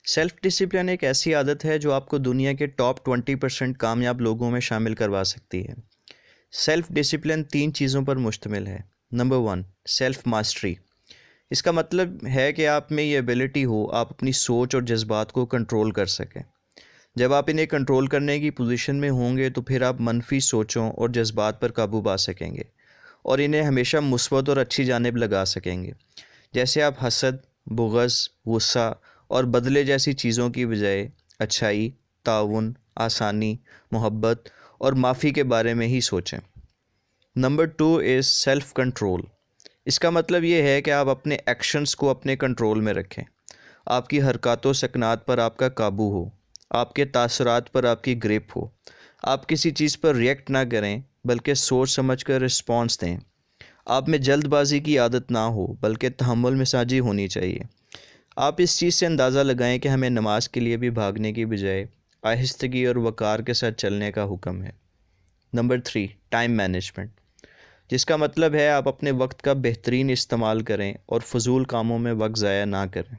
Self discipline ایک ایسی عادت ہے جو آپ کو دنیا کے ٹاپ 20% کامیاب لوگوں میں شامل کروا سکتی ہے۔ سیلف ڈسپلن 3 چیزوں پر مشتمل ہے۔ Number 1، self mastery. اس کا مطلب ہے کہ آپ میں یہ ایبلٹی ہو آپ اپنی سوچ اور جذبات کو کنٹرول کر سکیں۔ جب آپ انہیں کنٹرول کرنے کی پوزیشن میں ہوں گے تو پھر آپ منفی سوچوں اور جذبات پر قابو پا سکیں گے اور انہیں ہمیشہ مثبت اور اچھی جانب لگا سکیں گے۔ جیسے آپ حسد، بغض، غصہ اور بدلے جیسی چیزوں کی بجائے اچھائی، تعاون، آسانی، محبت اور معافی کے بارے میں ہی سوچیں۔ Number 2 is self control. اس کا مطلب یہ ہے کہ آپ اپنے ایکشنز کو اپنے کنٹرول میں رکھیں۔ آپ کی حرکات و سکنات پر آپ کا قابو ہو، آپ کے تاثرات پر آپ کی گرپ ہو۔ آپ کسی چیز پر ریئیکٹ نہ کریں بلکہ سوچ سمجھ کر رسپانس دیں۔ آپ میں جلد بازی کی عادت نہ ہو بلکہ تحمل مزاجی ہونی چاہیے۔ آپ اس چیز سے اندازہ لگائیں کہ ہمیں نماز کے لیے بھی بھاگنے کی بجائے آہستگی اور وقار کے ساتھ چلنے کا حکم ہے۔ نمبر 3، ٹائم مینجمنٹ، جس کا مطلب ہے آپ اپنے وقت کا بہترین استعمال کریں اور فضول کاموں میں وقت ضائع نہ کریں۔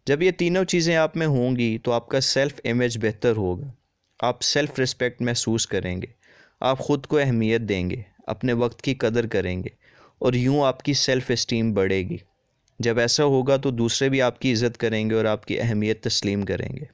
جب یہ تینوں چیزیں آپ میں ہوں گی تو آپ کا سیلف امیج بہتر ہوگا، آپ سیلف ریسپیکٹ محسوس کریں گے، آپ خود کو اہمیت دیں گے، اپنے وقت کی قدر کریں گے اور یوں آپ کی سیلف اسٹیم بڑھے گی۔ جب ایسا ہوگا تو دوسرے بھی آپ کی عزت کریں گے اور آپ کی اہمیت تسلیم کریں گے۔